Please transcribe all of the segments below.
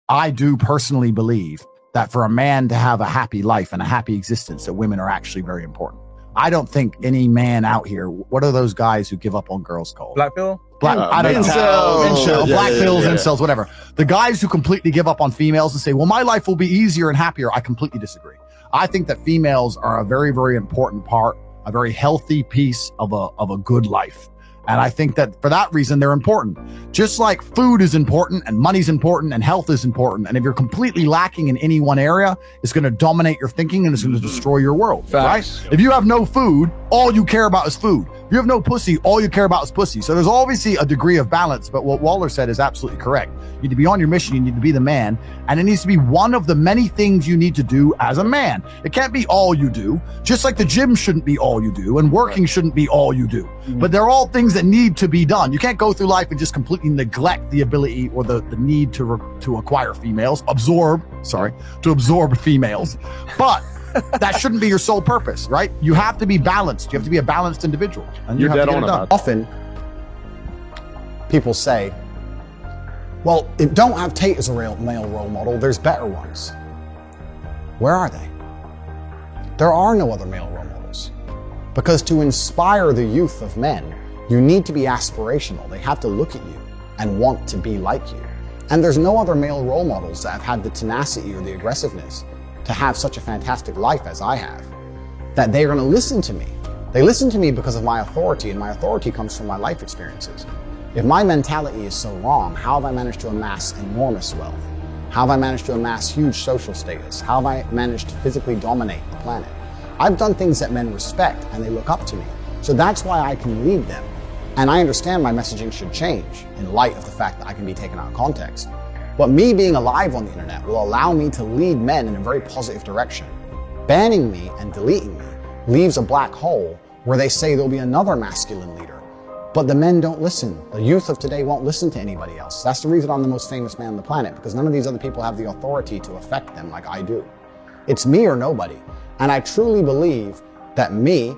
I do personally believe that for a man to have a happy life and a happy existence, that women are actually very important. I don't think any man out here, what are those guys who give up on girls called? Black pill? I don't know. Black pills, incels, whatever. The guys who completely give up on females and say, well, my life will be easier and happier, I completely disagree. I think that females are a very, very important part, a very healthy piece of a good life. And I think that for that reason, they're important. Just like food is important and money's important and health is important. And if you're completely lacking in any one area, it's going to dominate your thinking and it's going to destroy your world, Facts. right? If you have no food, all you care about is food. If you have no pussy, all you care about is pussy. So there's obviously a degree of balance, but what Waller said is absolutely correct. You need to be on your mission, you need to be the man, and it needs to be one of the many things you need to do as a man. It can't be all you do, just like the gym shouldn't be all you do, and working shouldn't be all you do. But they're all things that need to be done. You can't go through life and just completely neglect the ability or the need to acquire females, to absorb females. But that shouldn't be your sole purpose, right? You have to be balanced. You have to be a balanced individual. And You're dead on about that. Often, people say, well, don't have Tate as a real male role model. There's better ones. Where are they? There are no other male role models. Because to inspire the youth of men, you need to be aspirational. They have to look at you and want to be like you. And there's no other male role models that have had the tenacity or the aggressiveness to have such a fantastic life as I have, that they're going to listen to me. They listen to me because of my authority, and my authority comes from my life experiences. If my mentality is so wrong, how have I managed to amass enormous wealth? How have I managed to amass huge social status? How have I managed to physically dominate the planet? I've done things that men respect and they look up to me. So that's why I can lead them. And I understand my messaging should change in light of the fact that I can be taken out of context. But me being alive on the internet will allow me to lead men in a very positive direction. Banning me and deleting me leaves a black hole where they say there'll be another masculine leader. But the men don't listen. The youth of today won't listen to anybody else. That's the reason I'm the most famous man on the planet, because none of these other people have the authority to affect them like I do. It's me or nobody. And I truly believe that me,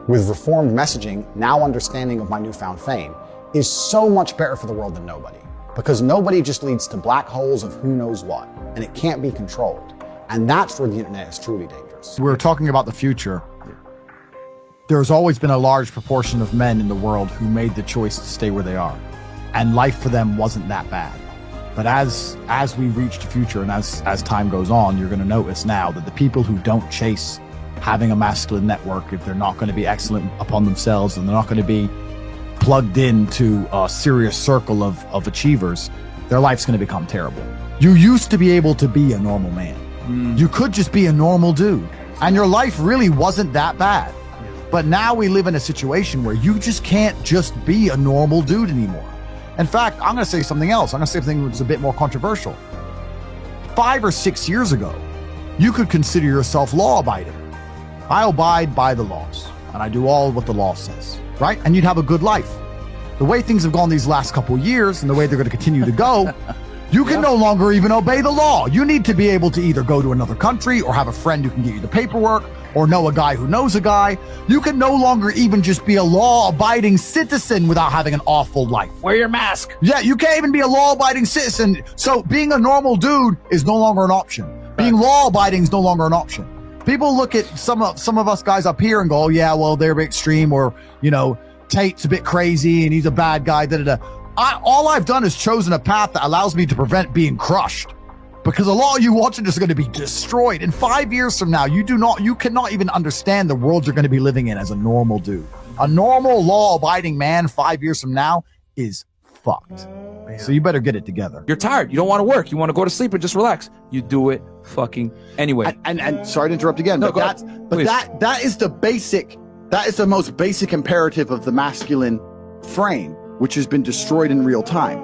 with reformed messaging, now understanding of my newfound fame, is so much better for the world than nobody. Because nobody just leads to black holes of who knows what, and it can't be controlled. And that's where the internet is truly dangerous. We're talking about the future. There's always been a large proportion of men in the world who made the choice to stay where they are. And life for them wasn't that bad. But as we reach the future and as time goes on, you're going to notice now that the people who don't chase having a masculine network, if they're not going to be excellent upon themselves and they're not going to be plugged into a serious circle of achievers, their life's going to become terrible. You used to be able to be a normal man. You could just be a normal dude, and your life really wasn't that bad. But now we live in a situation where you just can't just be a normal dude anymore. In fact, I'm going to say something else. I'm going to say something that's a bit more controversial. 5 or 6 years ago, you could consider yourself law-abiding. I abide by the laws, and I do all what the law says, right? And you'd have a good life. The way things have gone these last couple of years and the way they're going to continue to go, you can no longer even obey the law. You need to be able to either go to another country or have a friend who can get you the paperwork or know a guy who knows a guy. You can no longer even just be a law-abiding citizen without having an awful life. Wear your mask. Yeah, you can't even be a law-abiding citizen. So being a normal dude is no longer an option. Being law-abiding is no longer an option. People look at some of us guys up here and go, oh yeah, well, they're a bit extreme, or, you know, Tate's a bit crazy and he's a bad guy, all I've done is chosen a path that allows me to prevent being crushed. Because a lot of you watching this are going to be destroyed. In 5 years from now, you cannot even understand the world you're going to be living in as a normal dude. A normal law-abiding man 5 years from now is fucked. So you better get it together. You're tired. You don't want to work. You want to go to sleep and just relax. You do it fucking anyway. And sorry to interrupt again, No, but that is the most basic imperative of the masculine frame, which has been destroyed in real time.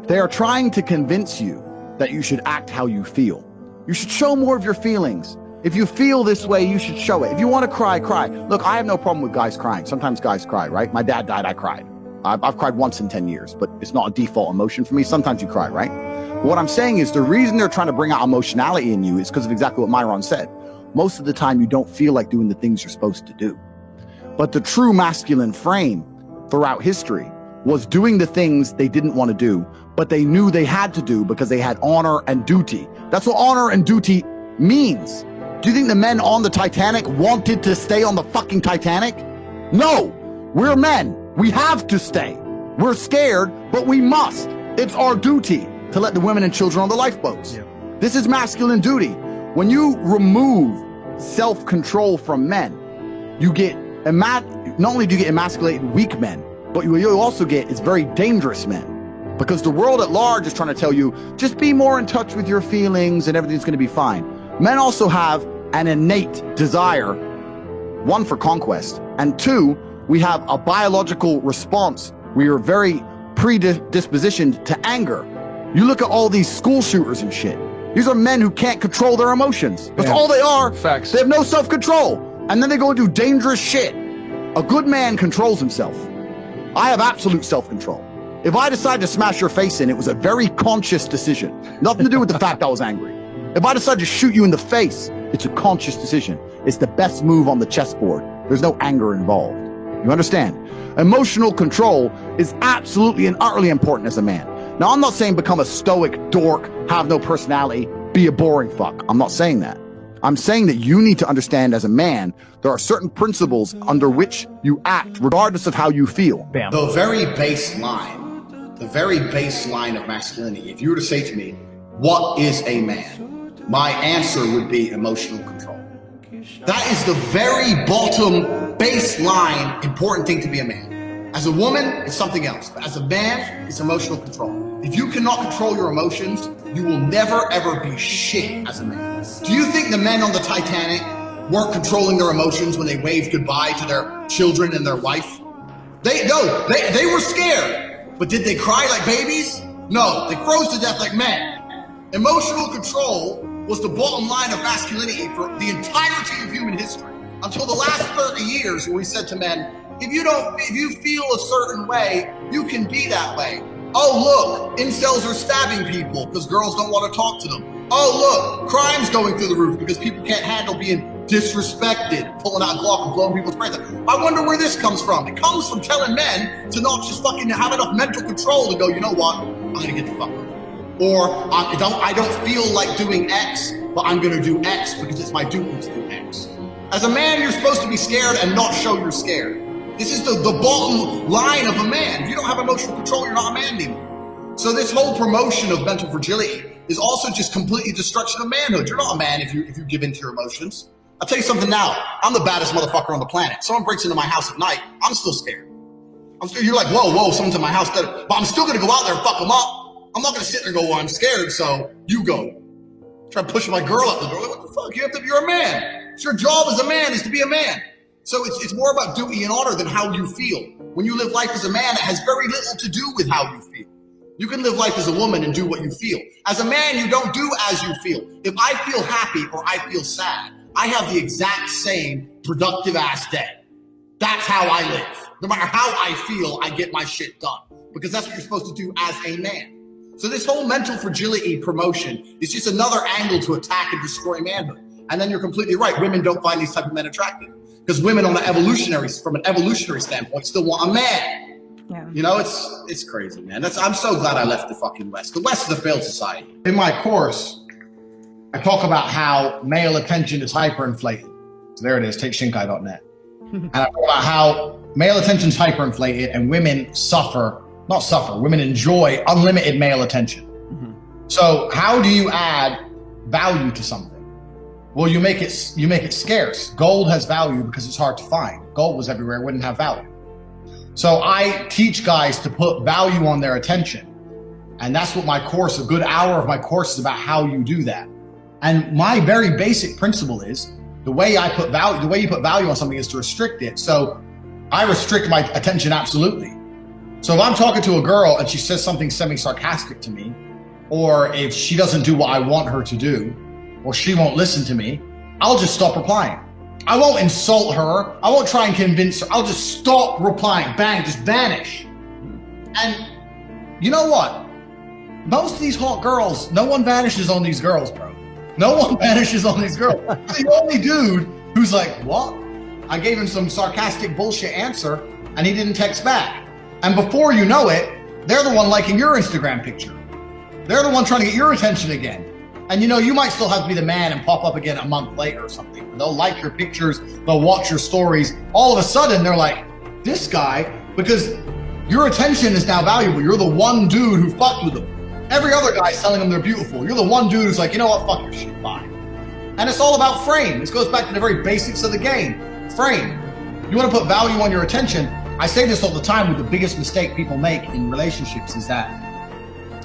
They are trying to convince you that you should act how you feel. You should show more of your feelings. If you feel this way, you should show it. If you want to cry, cry. Look, I have no problem with guys crying. Sometimes guys cry, right? My dad died, I cried. I've cried once in 10 years, but it's not a default emotion for me. Sometimes you cry, right? But what I'm saying is the reason they're trying to bring out emotionality in you is because of exactly what Myron said. Most of the time, you don't feel like doing the things you're supposed to do. But the true masculine frame throughout history was doing the things they didn't want to do, but they knew they had to do because they had honor and duty. That's what honor and duty means. Do you think the men on the Titanic wanted to stay on the fucking Titanic? No, we're men. We have to stay. We're scared, but we must. It's our duty to let the women and children on the lifeboats. Yeah. This is masculine duty. When you remove self-control from men, you get, not only do you get emasculated weak men, but what you also get is very dangerous men. Because the world at large is trying to tell you, just be more in touch with your feelings and everything's gonna be fine. Men also have an innate desire, one, for conquest, and two, we have a biological response. We are very predispositioned to anger. You look at all these school shooters and shit. These are men who can't control their emotions. That's all they are. Facts. They have no self-control. And then they go and do dangerous shit. A good man controls himself. I have absolute self-control. If I decide to smash your face in, it was a very conscious decision. Nothing to do with the fact I was angry. If I decide to shoot you in the face, it's a conscious decision. It's the best move on the chessboard. There's no anger involved. You understand? Emotional control is absolutely and utterly important as a man. Now, I'm not saying become a stoic dork, have no personality, be a boring fuck. I'm not saying that. I'm saying that you need to understand as a man, there are certain principles under which you act, regardless of how you feel. Bam. The very baseline of masculinity, if you were to say to me, what is a man? My answer would be emotional control. That is the very bottom baseline important thing to be a man. As a woman, it's something else. But as a man, it's emotional control. If you cannot control your emotions, you will never ever be shit as a man. Do you think the men on the Titanic weren't controlling their emotions when they waved goodbye to their children and their wife? They were scared. But did they cry like babies? No, they froze to death like men. Emotional control was the bottom line of masculinity for the entirety of human history. Until the last 30 years when we said to men, if you feel a certain way, you can be that way. Oh, look, incels are stabbing people because girls don't want to talk to them. Oh, look, crime's going through the roof because people can't handle being disrespected, pulling out a Glock and blowing people's brains out. I wonder where this comes from. It comes from telling men to not just fucking have enough mental control to go, you know what, I'm gonna get the fuck out. Or I don't feel like doing X, but I'm gonna do X because it's my duty to do X. As a man, you're supposed to be scared and not show you're scared. This is the bottom line of a man. If you don't have emotional control, you're not a man anymore. So this whole promotion of mental fragility is also just completely destruction of manhood. You're not a man if you give in to your emotions. I'll tell you something now. I'm the baddest motherfucker on the planet. Someone breaks into my house at night, I'm still scared. You're like, whoa, someone's in my house. But I'm still gonna go out there and fuck them up. I'm not gonna sit there and go, well, I'm scared, so you go. Try to push my girl out the door. Like, what the fuck? You're a man. It's your job as a man is to be a man. So it's more about duty and honor than how you feel. When you live life as a man, it has very little to do with how you feel. You can live life as a woman and do what you feel. As a man, you don't do as you feel. If I feel happy or I feel sad, I have the exact same productive ass day. That's how I live. No matter how I feel, I get my shit done. Because that's what you're supposed to do as a man. So this whole mental fragility promotion is just another angle to attack and destroy manhood. And then you're completely right. Women don't find these type of men attractive. Because women from an evolutionary standpoint still want a man. Yeah. You know, it's crazy, man. I'm so glad I left the fucking West. The West is a failed society. In my course, I talk about how male attention is hyperinflated. So there it is, take shinkai.net. And I talk about how male attention is hyperinflated and women women enjoy unlimited male attention. Mm-hmm. So how do you add value to something? Well, you make it scarce. Gold has value because it's hard to find. If gold was everywhere, it wouldn't have value. So I teach guys to put value on their attention. And that's what a good hour of my course is about, how you do that. And my very basic principle is the way you put value on something is to restrict it. So I restrict my attention absolutely. So if I'm talking to a girl and she says something semi-sarcastic to me, or if she doesn't do what I want her to do, or she won't listen to me, I'll just stop replying. I won't insult her. I won't try and convince her. I'll just stop replying. Bang, just vanish. And you know what? Most of these hot girls, no one vanishes on these girls, bro. No one vanishes on these girls. The only dude who's like, what? I gave him some sarcastic bullshit answer and he didn't text back. And before you know it, they're the one liking your Instagram picture. They're the one trying to get your attention again. And you might still have to be the man and pop up again a month later or something. They'll like your pictures, they'll watch your stories. All of a sudden, they're like, this guy, because your attention is now valuable. You're the one dude who fucked with them. Every other guy's telling them they're beautiful. You're the one dude who's like, you know what, fuck your shit, bye. And it's all about frame. This goes back to the very basics of the game. Frame. You want to put value on your attention. I say this all the time, with the biggest mistake people make in relationships is that,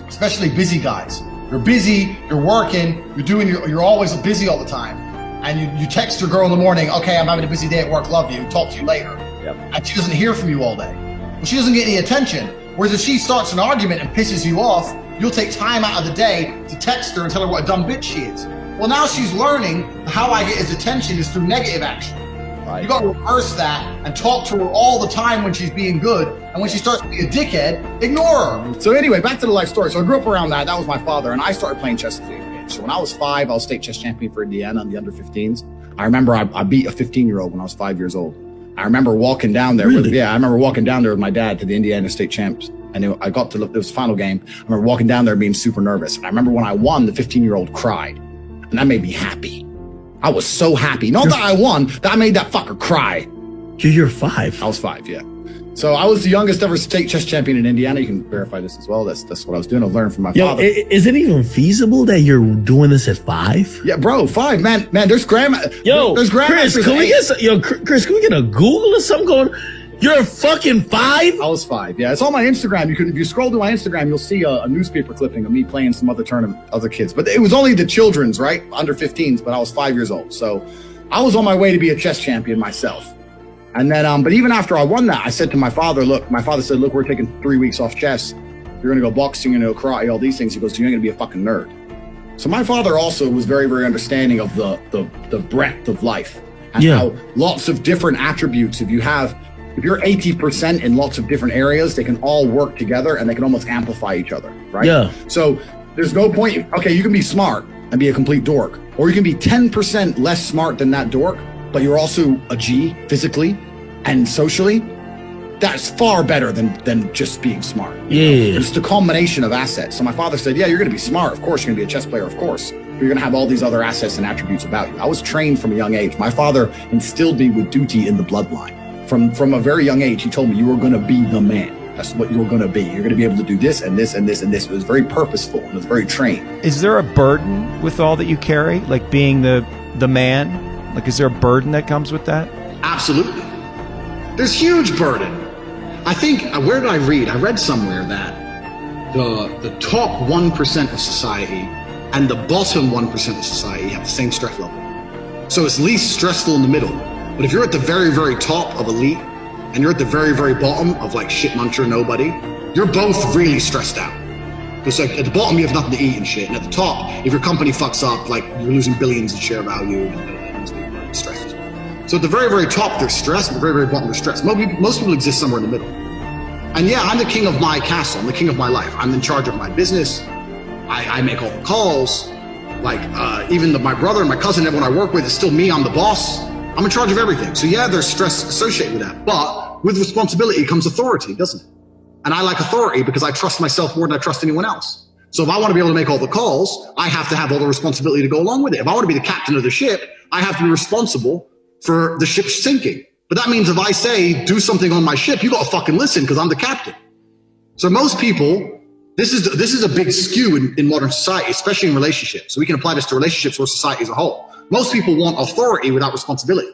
especially busy guys, you're busy, you're working, you're always busy all the time. And you text your girl in the morning, okay, I'm having a busy day at work, love you, talk to you later. Yep. And she doesn't hear from you all day. Well, she doesn't get any attention. Whereas if she starts an argument and pisses you off, you'll take time out of the day to text her and tell her what a dumb bitch she is. Well, now she's learning how I get his attention is through negative action. Right. You got to reverse that and talk to her all the time when she's being good. And when she starts to be a dickhead, ignore her. So anyway, back to the life story. So I grew up around that. That was my father. And I started playing chess at the age. So when I was 5, I was state chess champion for Indiana on the under 15s. I remember I beat a 15-year-old when I was 5 years old. I remember walking down there. Really? I remember walking down there with my dad to the Indiana state champs. And I got to look, it was the final game. I remember walking down there being super nervous. And I remember when I won, the 15-year-old cried. And that made me happy. I was so happy. Not that I won, that made that fucker cry. You're 5. I was 5, yeah. So I was the youngest ever state chess champion in Indiana. You can verify this as well. That's what I was doing. I learned from my father. Is it even feasible that you're doing this at 5? Yeah, bro, 5, man. There's grandma. There's Chris, Chris, can we get a Google or something going? You're fucking 5? I was 5. Yeah, it's on my Instagram. If you scroll through my Instagram, you'll see a newspaper clipping of me playing some other kids. But it was only the children's, right? Under 15s, but I was 5 years old. So I was on my way to be a chess champion myself. And then, but even after I won that, I said to my father, look, we're taking 3 weeks off chess. You're going to go boxing, you're going to go karate, all these things. He goes, you're going to be a fucking nerd. So my father also was very, very understanding of the breadth of life and how lots of different attributes, if you're 80% in lots of different areas, they can all work together and they can almost amplify each other, right? Yeah. So there's no point. Okay, you can be smart and be a complete dork, or you can be 10% less smart than that dork, but you're also a G physically and socially. That's far better than just being smart. Yeah. It's the combination of assets. So my father said, yeah, you're going to be smart. Of course, you're going to be a chess player. Of course. But you're going to have all these other assets and attributes about you. I was trained from a young age. My father instilled me with duty in the bloodline. From a very young age, he told me, you are going to be the man. That's what you're going to be. You're going to be able to do this and this and this and this. It was very purposeful. It was very trained. Is there a burden with all that you carry? Like being the man? Like, is there a burden that comes with that? Absolutely. There's huge burden. I think, where did I read? I read somewhere that the top 1% of society and the bottom 1% of society have the same stress level. So it's least stressful in the middle. But if you're at the very, very top of elite and you're at the very, very bottom of like shit muncher nobody, you're both really stressed out. Because like at the bottom you have nothing to eat and shit, and at the top, if your company fucks up, like you're losing billions in share value and you're stressed. So at the very, very top they're stressed, at the very, very bottom they're stressed. Most people exist somewhere in the middle. And yeah, I'm the king of my castle. I'm the king of my life. I'm in charge of my business. I make all the calls. Like even my brother and my cousin, everyone I work with, is still me. I'm the boss. I'm in charge of everything. So yeah, there's stress associated with that. But with responsibility comes authority, doesn't it? And I like authority because I trust myself more than I trust anyone else. So if I want to be able to make all the calls, I have to have all the responsibility to go along with it. If I want to be the captain of the ship, I have to be responsible for the ship sinking. But that means if I say, do something on my ship, you got to fucking listen because I'm the captain. So most people, this is a big skew in modern society, especially in relationships. So we can apply this to relationships or society as a whole. Most people want authority without responsibility.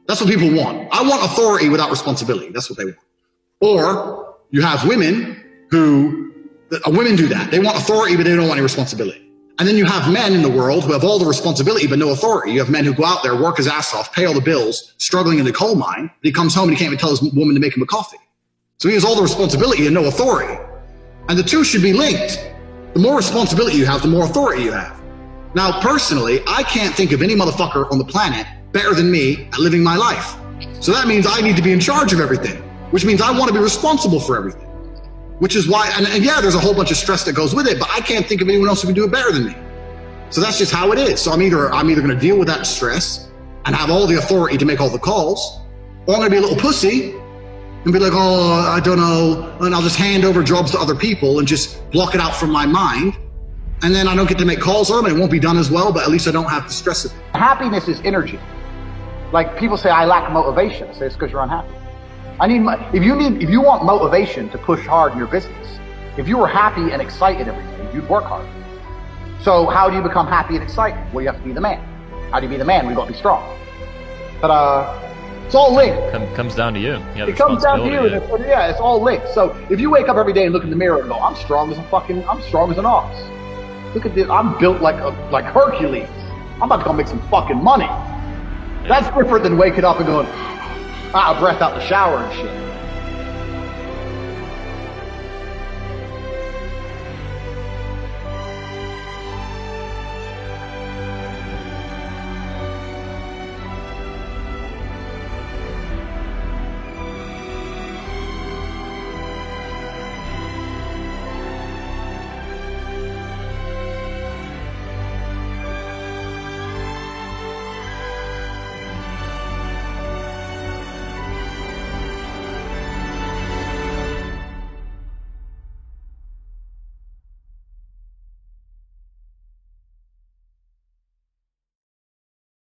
That's what people want. I want authority without responsibility. That's what they want. Or you have women women do that. They want authority, but they don't want any responsibility. And then you have men in the world who have all the responsibility, but no authority. You have men who go out there, work his ass off, pay all the bills, struggling in the coal mine, but he comes home and he can't even tell his woman to make him a coffee. So he has all the responsibility and no authority. And the two should be linked. The more responsibility you have, the more authority you have. Now, personally, I can't think of any motherfucker on the planet better than me at living my life. So that means I need to be in charge of everything, which means I want to be responsible for everything. Which is why, and yeah, there's a whole bunch of stress that goes with it, but I can't think of anyone else who can do it better than me. So that's just how it is. So I'm either going to deal with that stress and have all the authority to make all the calls, or I'm going to be a little pussy and be like, oh, I don't know, and I'll just hand over jobs to other people and just block it out from my mind. And then I don't get to make calls on them, and it won't be done as well, but at least I don't have to stress it. Happiness is energy. Like people say, I lack motivation. I say it's because you're unhappy. If you want motivation to push hard in your business, if you were happy and excited every day, you'd work hard. So how do you become happy and excited? Well, you have to be the man. How do you be the man? We've got to be strong. But it's all linked. Comes down to you. Yeah, It comes down to you. Yeah, it's all linked. So if you wake up every day and look in the mirror and go, I'm strong as an ox. Look at this. I'm built like Hercules. I'm about to go make some fucking money. That's different than waking up and going, out of breath out the shower and shit.